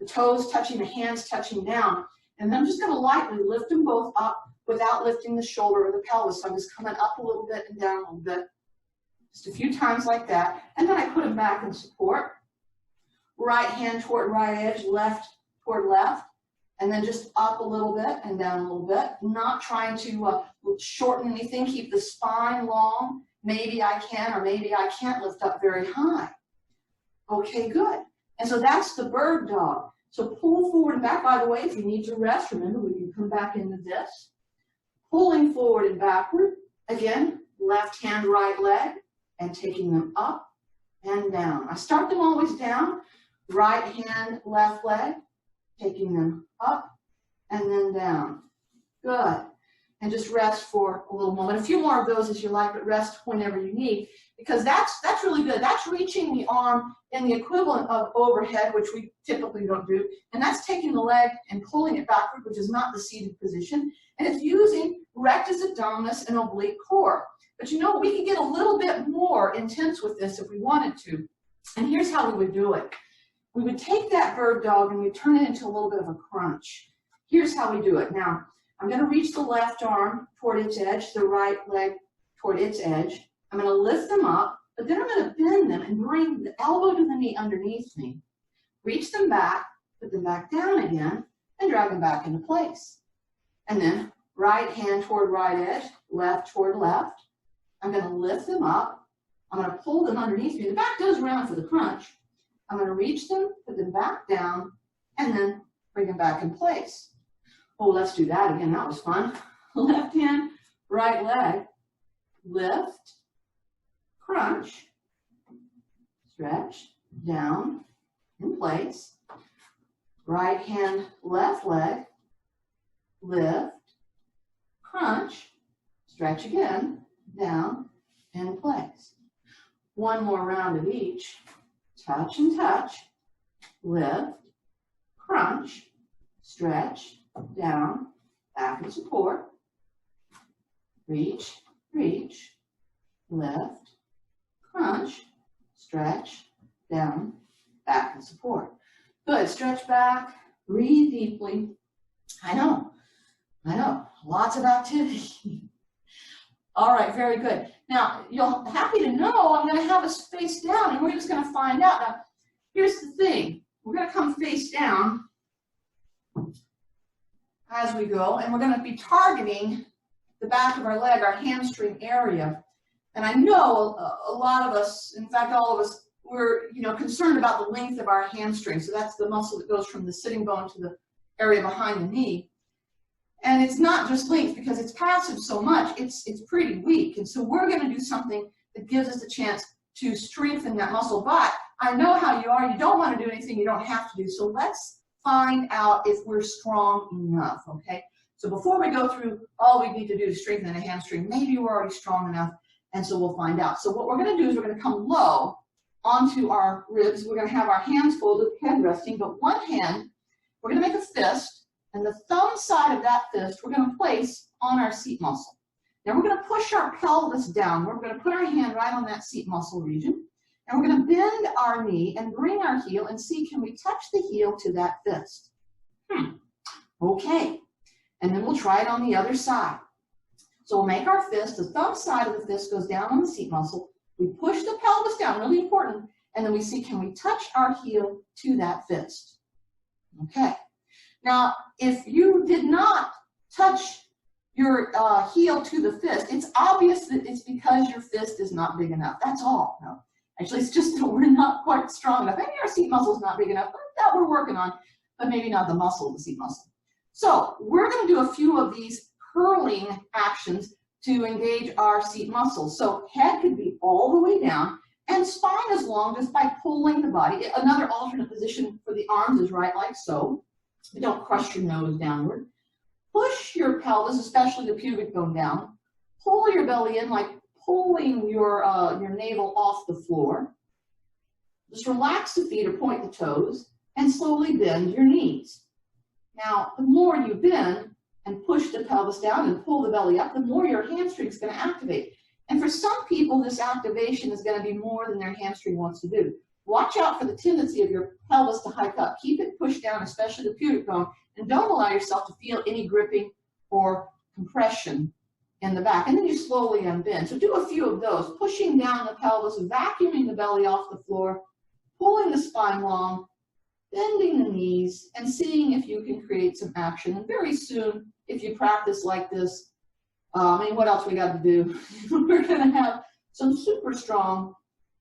the toes touching, the hands touching down, and then I'm just going to lightly lift them both up without lifting the shoulder or the pelvis. So I'm just coming up a little bit and down a little bit, just a few times like that, and then I put them back in support. Right hand toward right edge, left toward left, and then just up a little bit and down a little bit, not trying to shorten anything, keep the spine long. Maybe I can or maybe I can't lift up very high. Okay, good. And so that's the bird dog. So pull forward and back. By the way, if you need to rest, remember we can come back into this. Pulling forward and backward. Again, left hand, right leg, and taking them up and down. I start them always down. Right hand, left leg, taking them up and then down. Good. And just rest for a little moment. A few more of those as you like, but rest whenever you need, because that's really good. That's reaching the arm in the equivalent of overhead, which we typically don't do, and that's taking the leg and pulling it backward, which is not the seated position, and it's using rectus abdominis and oblique core. But you know, we could get a little bit more intense with this if we wanted to, and here's how we would do it. We would take that bird dog and we turn it into a little bit of a crunch. Here's how we do it. Now, I'm going to reach the left arm toward its edge, the right leg toward its edge. I'm going to lift them up, but then I'm going to bend them and bring the elbow to the knee underneath me. Reach them back, put them back down again, and drag them back into place. And then right hand toward right edge, left toward left. I'm going to lift them up. I'm going to pull them underneath me. The back does round for the crunch. I'm going to reach them, put them back down, and then bring them back in place. Oh, let's do that again. That was fun. Left hand, right leg, lift, crunch, stretch, down, in place. Right hand, left leg, lift, crunch, stretch again, down, in place. One more round of each. Touch and touch, lift, crunch, stretch, down, back and support, reach, reach, lift, crunch, stretch, down, back and support. Good, stretch back, breathe deeply. I know, lots of activity. All right, very good. Now, you're happy to know I'm going to have us face down, and we're just going to find out. Now, here's the thing. We're going to come face down as we go, and we're going to be targeting the back of our leg, our hamstring area. And I know a lot of us, in fact, all of us, we're concerned about the length of our hamstring. So that's the muscle that goes from the sitting bone to the area behind the knee. And it's not just length because it's passive so much, it's pretty weak. And so we're going to do something that gives us a chance to strengthen that muscle. But I know how you are. You don't want to do anything you don't have to do. So let's find out if we're strong enough, okay? So before we go through all we need to do to strengthen the hamstring, maybe we're already strong enough, and so we'll find out. So what we're going to do is we're going to come low onto our ribs. We're going to have our hands folded, head resting, but one hand, we're going to make a fist, and the thumb side of that fist we're going to place on our seat muscle. Now we're going to push our pelvis down. We're going to put our hand right on that seat muscle region, and we're going to bend our knee and bring our heel and see, can we touch the heel to that fist? Okay. And then we'll try it on the other side. So we'll make our fist, the thumb side of the fist goes down on the seat muscle. We push the pelvis down, really important, and then we see, can we touch our heel to that fist? Okay. Now, if you did not touch your heel to the fist, it's obvious that it's because your fist is not big enough. That's all. No. Actually, it's just that we're not quite strong enough. Maybe our seat muscle is not big enough, but that we're working on, but maybe not the muscle, the seat muscle. So we're going to do a few of these curling actions to engage our seat muscles. So head could be all the way down, and spine is long just by pulling the body. Another alternate position for the arms is right like so. Don't crush your nose downward. Push your pelvis, especially the pubic bone, down. Pull your belly in like pulling your navel off the floor. Just relax the feet or point the toes, and slowly bend your knees. Now, the more you bend and push the pelvis down and pull the belly up, the more your hamstring is going to activate. And for some people, this activation is going to be more than their hamstring wants to do. Watch out for the tendency of your pelvis to hike up. Keep it pushed down, especially the pubic bone, and don't allow yourself to feel any gripping or compression in the back. And then you slowly unbend. So do a few of those, pushing down the pelvis, vacuuming the belly off the floor, pulling the spine long, bending the knees, and seeing if you can create some action. And very soon, if you practice like this, what else we got to do? We're going to have some super strong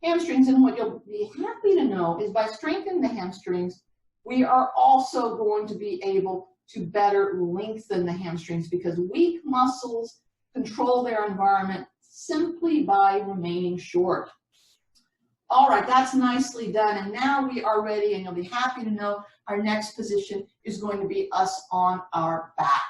hamstrings. And what you'll be happy to know is by strengthening the hamstrings, we are also going to be able to better lengthen the hamstrings, because weak muscles control their environment simply by remaining short. All right, that's nicely done. And now we are ready, and you'll be happy to know our next position is going to be us on our back.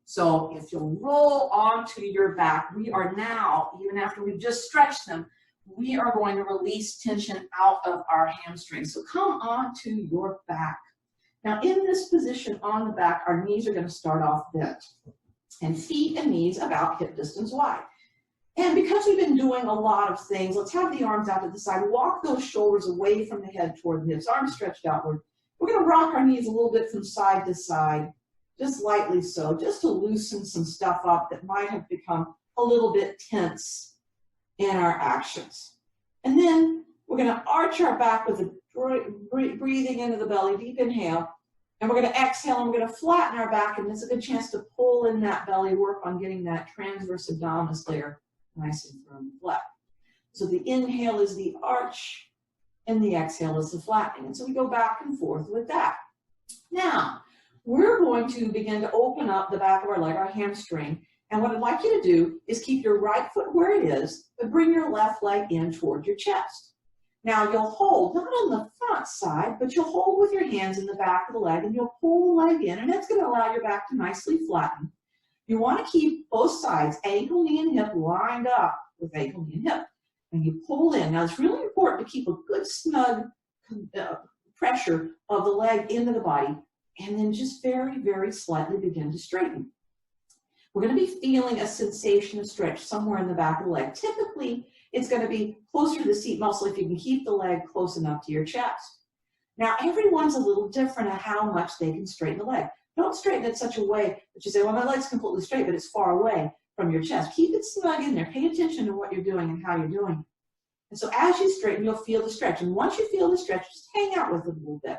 So if you'll roll onto your back, we are now, even after we've just stretched them, we are going to release tension out of our hamstrings. So come onto your back. Now in this position on the back, our knees are going to start off bent, and feet and knees about hip distance wide. And because we've been doing a lot of things, let's have the arms out to the side. Walk those shoulders away from the head toward the hips, arms stretched outward. We're going to rock our knees a little bit from side to side, just lightly so, just to loosen some stuff up that might have become a little bit tense in our actions. And then we're going to arch our back with a breathing into the belly, deep inhale. And we're going to exhale, and we're going to flatten our back, and this is a good chance to pull in that belly, work on getting that transverse abdominis layer nice and firm and flat. So the inhale is the arch, and the exhale is the flattening. And so we go back and forth with that. Now, we're going to begin to open up the back of our leg, our hamstring. And what I'd like you to do is keep your right foot where it is, but bring your left leg in toward your chest. Now you'll hold, not on the front side, but you'll hold with your hands in the back of the leg, and you'll pull the leg in, and that's going to allow your back to nicely flatten. You want to keep both sides, ankle, knee, and hip, lined up with ankle, knee, and hip. And you pull in. Now it's really important to keep a good snug pressure of the leg into the body, and then just very, very slightly begin to straighten. We're going to be feeling a sensation of stretch somewhere in the back of the leg. Typically, it's going to be closer to the seat muscle if you can keep the leg close enough to your chest. Now, everyone's a little different at how much they can straighten the leg. Don't straighten it such a way that you say, well, my leg's completely straight, but it's far away from your chest. Keep it snug in there. Pay attention to what you're doing and how you're doing it. And so as you straighten, you'll feel the stretch. And once you feel the stretch, just hang out with it a little bit.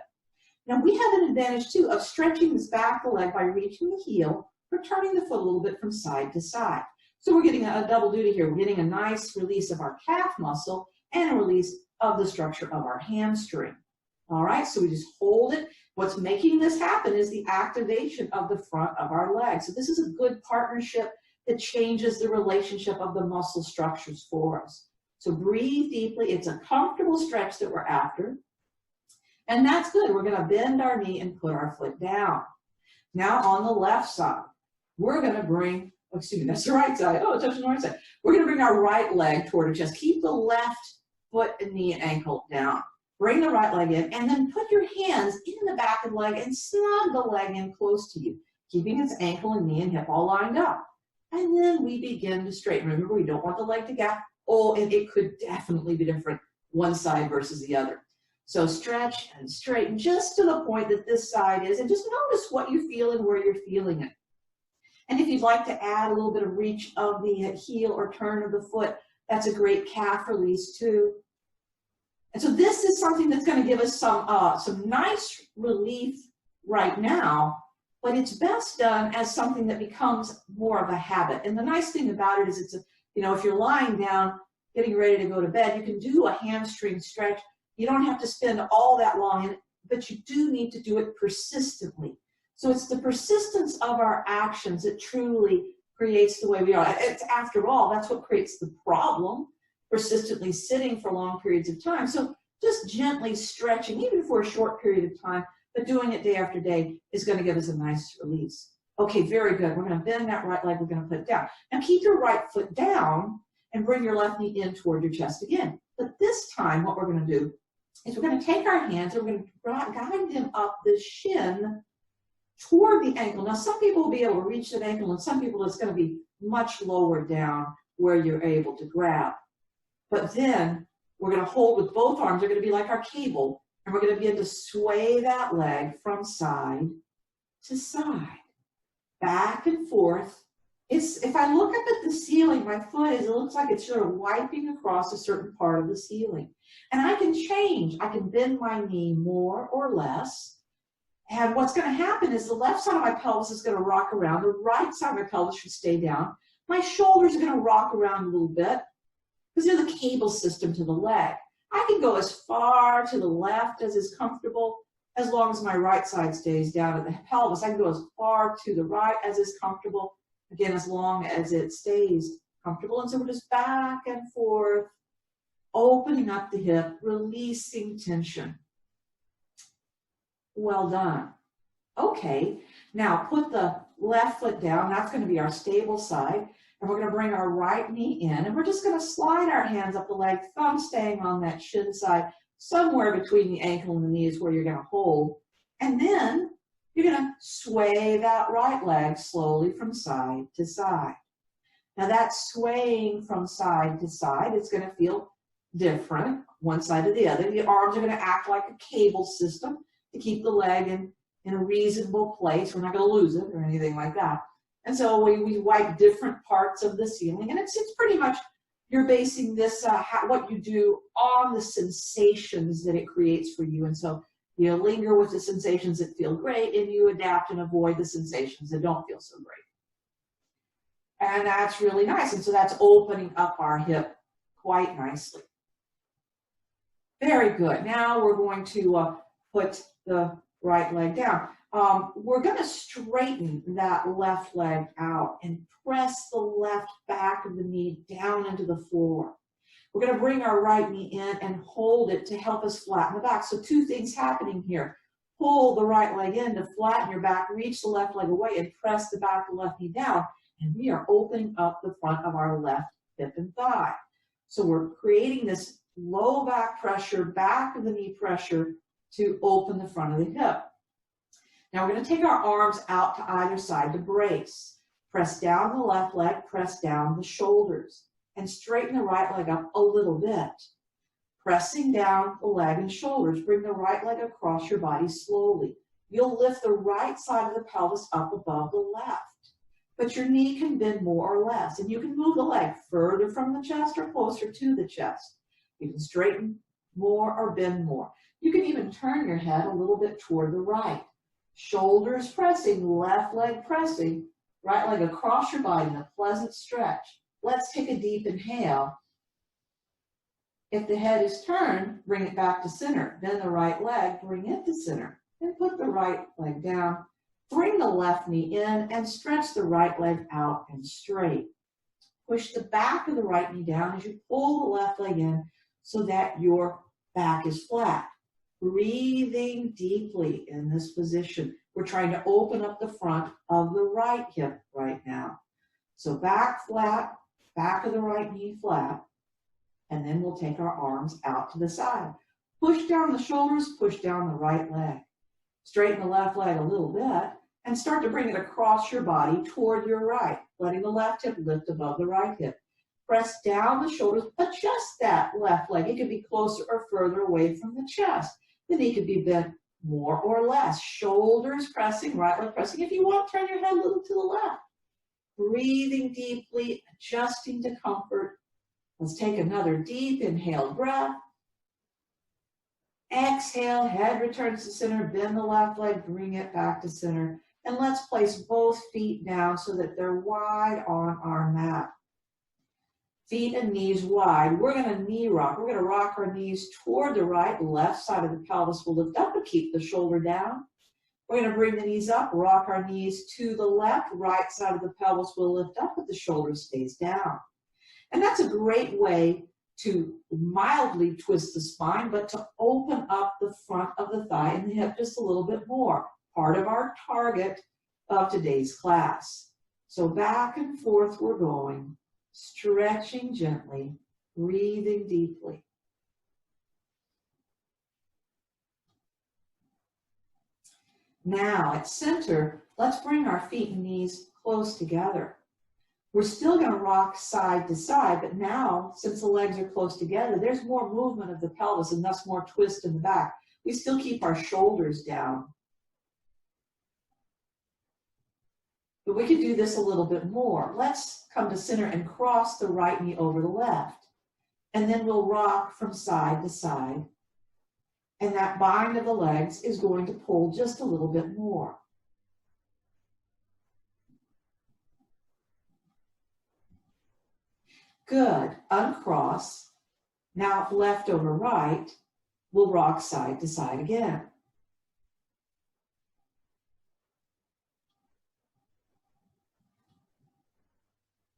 Now, we have an advantage, too, of stretching this back of the leg by reaching the heel or turning the foot a little bit from side to side. So we're getting a double duty here. We're getting a nice release of our calf muscle and a release of the structure of our hamstring. All right, so we just hold it. What's making this happen is the activation of the front of our leg. So this is a good partnership that changes the relationship of the muscle structures for us. So breathe deeply. It's a comfortable stretch that we're after. And that's good. We're going to bend our knee and put our foot down. Now on the left side, we're going to bring, that's the right side. Oh, touching the right side. We're going to bring our right leg toward our chest. Keep the left foot and knee and ankle down. Bring the right leg in, and then put your hands in the back of the leg and snug the leg in close to you, keeping its ankle and knee and hip all lined up. And then we begin to straighten. Remember, we don't want the leg to gap. Oh, and it could definitely be different one side versus the other. So stretch and straighten just to the point that this side is, and just notice what you feel and where you're feeling it. And if you'd like to add a little bit of reach of the heel or turn of the foot, that's a great calf release too. And so this is something that's going to give us some nice relief right now, but it's best done as something that becomes more of a habit. And the nice thing about it is it's, if you're lying down, getting ready to go to bed, you can do a hamstring stretch. You don't have to spend all that long in it, but you do need to do it persistently. So it's the persistence of our actions that truly creates the way we are. It's, after all, that's what creates the problem. Persistently sitting for long periods of time. So just gently stretching, even for a short period of time, but doing it day after day is going to give us a nice release. Okay, very good. We're going to bend that right leg. We're going to put it down. Now keep your right foot down and bring your left knee in toward your chest again. But this time, what we're going to do is we're going to take our hands and we're going to guide them up the shin toward the ankle. Now, some people will be able to reach that ankle, and some people it's going to be much lower down where you're able to grab. But then we're going to hold with both arms. They're going to be like our cable. And we're going to begin to sway that leg from side to side, back and forth. If I look up at the ceiling, my foot it looks like it's sort of wiping across a certain part of the ceiling. And I can change. I can bend my knee more or less. And what's going to happen is the left side of my pelvis is going to rock around. The right side of my pelvis should stay down. My shoulders are going to rock around a little bit, because they're the cable system to the leg. I can go as far to the left as is comfortable, as long as my right side stays down at the pelvis. I can go as far to the right as is comfortable, again, as long as it stays comfortable. And so we're just back and forth, opening up the hip, releasing tension. Well done. Okay, now put the left foot down. That's going to be our stable side. And we're going to bring our right knee in, and we're just going to slide our hands up the leg, thumb staying on that shin side, somewhere between the ankle and the knee is where you're going to hold. And then you're going to sway that right leg slowly from side to side. Now that swaying from side to side, it's going to feel different, one side to the other. The arms are going to act like a cable system to keep the leg in a reasonable place. We're not going to lose it or anything like that. And so we wipe different parts of the ceiling, and it's pretty much, you're basing this, what you do on the sensations that it creates for you. And so you linger with the sensations that feel great, and you adapt and avoid the sensations that don't feel so great. And that's really nice. And so that's opening up our hip quite nicely. Very good. Now we're going to put the right leg down. We're going to straighten that left leg out and press the left back of the knee down into the floor. We're going to bring our right knee in and hold it to help us flatten the back. So two things happening here. Pull the right leg in to flatten your back, reach the left leg away, and press the back of the left knee down. And we are opening up the front of our left hip and thigh. So we're creating this low back pressure, back of the knee pressure to open the front of the hip. Now we're going to take our arms out to either side to brace. Press down the left leg, press down the shoulders, and straighten the right leg up a little bit. Pressing down the leg and shoulders, bring the right leg across your body slowly. You'll lift the right side of the pelvis up above the left, but your knee can bend more or less, and you can move the leg further from the chest or closer to the chest. You can straighten more or bend more. You can even turn your head a little bit toward the right. Shoulders pressing, left leg pressing, right leg across your body in a pleasant stretch. Let's take a deep inhale. If the head is turned, bring it back to center. Bend the right leg, bring it to center. Then put the right leg down. Bring the left knee in and stretch the right leg out and straight. Push the back of the right knee down as you pull the left leg in so that your back is flat. Breathing deeply in this position. We're trying to open up the front of the right hip right now. So back flat, back of the right knee flat, and then we'll take our arms out to the side. Push down the shoulders, push down the right leg. Straighten the left leg a little bit and start to bring it across your body toward your right, letting the left hip lift above the right hip. Press down the shoulders, adjust that left leg. It could be closer or further away from the chest. The knee could be bent more or less. Shoulders pressing, right leg pressing. If you want, turn your head a little to the left. Breathing deeply, adjusting to comfort. Let's take another deep inhaled breath. Exhale, head returns to center, bend the left leg, bring it back to center. And let's place both feet down so that they're wide on our mat. Feet and knees wide. We're going to knee rock. We're going to rock our knees toward the right. Left side of the pelvis will lift up and keep the shoulder down. We're going to bring the knees up, rock our knees to the left. Right side of the pelvis will lift up, but the shoulder stays down. And that's a great way to mildly twist the spine, but to open up the front of the thigh and the hip just a little bit more. Part of our target of today's class. So back and forth we're going, stretching gently, breathing deeply. Now at center, let's bring our feet and knees close together. We're still going to rock side to side, but now, since the legs are close together, there's more movement of the pelvis and thus more twist in the back. We still keep our shoulders down. But we could do this a little bit more. Let's come to center and cross the right knee over the left. And then we'll rock from side to side. And that bind of the legs is going to pull just a little bit more. Good. Uncross. Now left over right. We'll rock side to side again.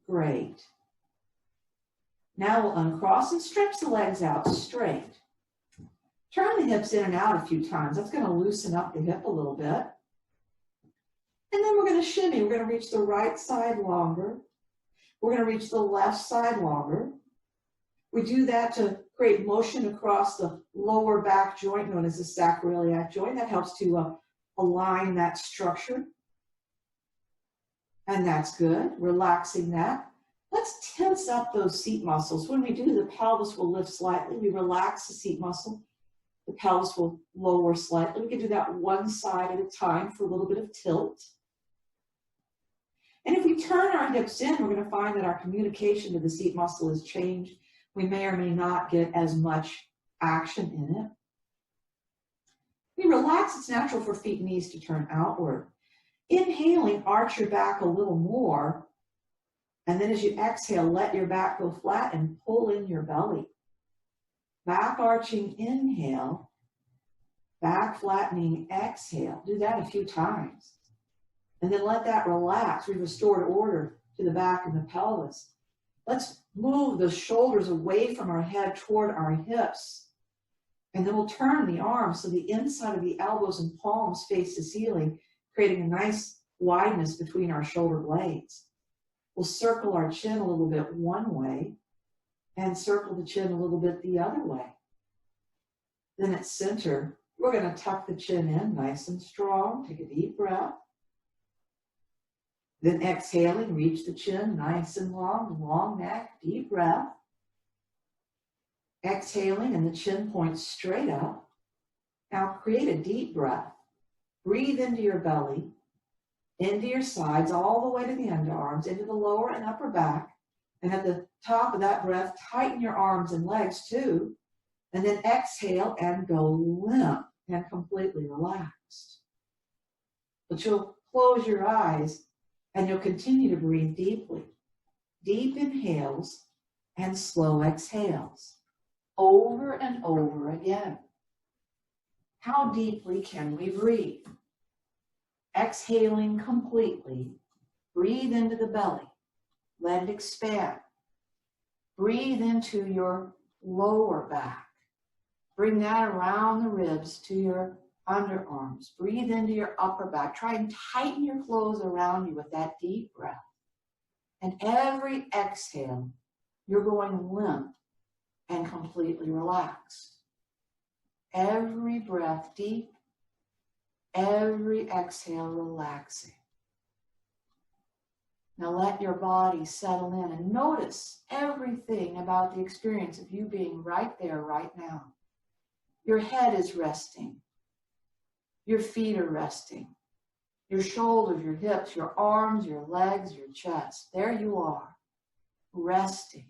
Great. Now we'll uncross and stretch the legs out straight. Turn the hips in and out a few times. That's going to loosen up the hip a little bit. And then we're going to shimmy. We're going to reach the right side longer. We're going to reach the left side longer. We do that to create motion across the lower back joint known as the sacroiliac joint. That helps to align that structure. And that's good. Relaxing that. Let's tense up those seat muscles. When we do, the pelvis will lift slightly. We relax the seat muscle. The pelvis will lower slightly. We can do that one side at a time for a little bit of tilt. And if we turn our hips in, we're going to find that our communication to the seat muscle has changed. We may or may not get as much action in it. We relax. It's natural for feet and knees to turn outward. Inhaling, arch your back a little more. And then as you exhale, let your back go flat and pull in your belly. Back arching, inhale. Back flattening, exhale. Do that a few times. And then let that relax. We've restored order to the back and the pelvis. Let's move the shoulders away from our head toward our hips. And then we'll turn the arms so the inside of the elbows and palms face the ceiling, creating a nice wideness between our shoulder blades. We'll circle our chin a little bit one way and circle the chin a little bit the other way. Then at center, we're going to tuck the chin in nice and strong. Take a deep breath. Then exhaling, reach the chin nice and long neck, deep breath. Exhaling and the chin points straight up. Now create a deep breath. Breathe into your belly, into your sides, all the way to the underarms, into the lower and upper back. And at the top of that breath, tighten your arms and legs too. And then exhale and go limp and completely relaxed. But you'll close your eyes and you'll continue to breathe deeply. Deep inhales and slow exhales. over and over again. How deeply can we breathe? Exhaling completely, breathe into the belly. Let it expand. Breathe into your lower back. Bring that around the ribs to your underarms. Breathe into your upper back. Try and tighten your clothes around you with that deep breath. And every exhale, you're going limp and completely relaxed. Every breath deep, every exhale relaxing. Now let your body settle in and notice everything about the experience of you being right there, right now. Your head is resting. Your feet are resting. Your shoulders, your hips, your arms, your legs, your chest. There you are, resting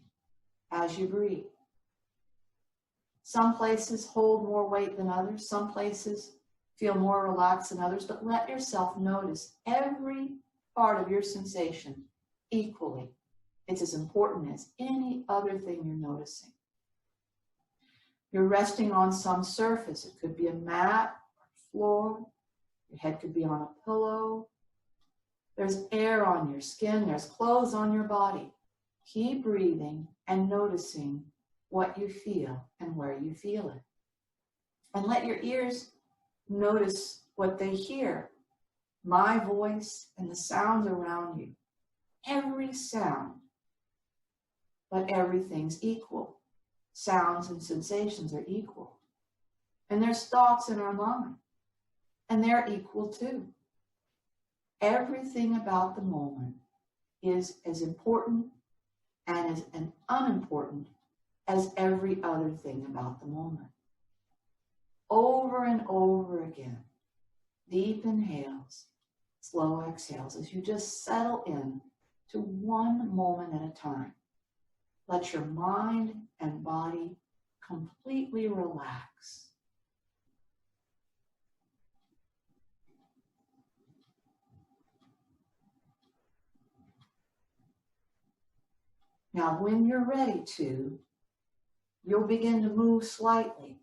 as you breathe. Some places hold more weight than others. Some places feel more relaxed than others. But let yourself notice every part of your sensation equally. It's as important as any other thing you're noticing. You're resting on some surface. It could be a mat or floor. Your head could be on a pillow. There's air on your skin. There's clothes on your body. Keep breathing and noticing what you feel and where you feel it. And let your ears notice what they hear. My voice and the sounds around you. Every sound, but everything's equal. Sounds and sensations are equal. And there's thoughts in our mind, and they're equal too. Everything about the moment is as important and as unimportant as every other thing about the moment. Over and over again, deep inhales, slow exhales, as you just settle in to one moment at a time. Let your mind and body completely relax. Now, when you're ready to, you'll begin to move slightly.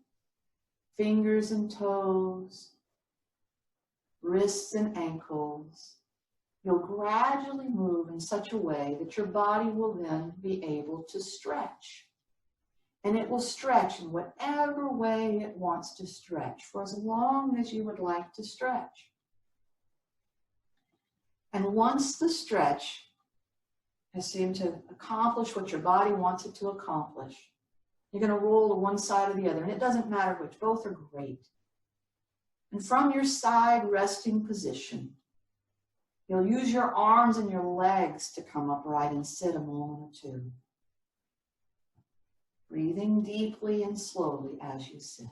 Fingers and toes, wrists and ankles. You'll gradually move in such a way that your body will then be able to stretch. And it will stretch in whatever way it wants to stretch for as long as you would like to stretch. And once the stretch has seemed to accomplish what your body wants it to accomplish, you're going to roll to one side or the other, and it doesn't matter which, both are great. And from your side resting position, you'll use your arms and your legs to come upright and sit a moment or two. Breathing deeply and slowly as you sit.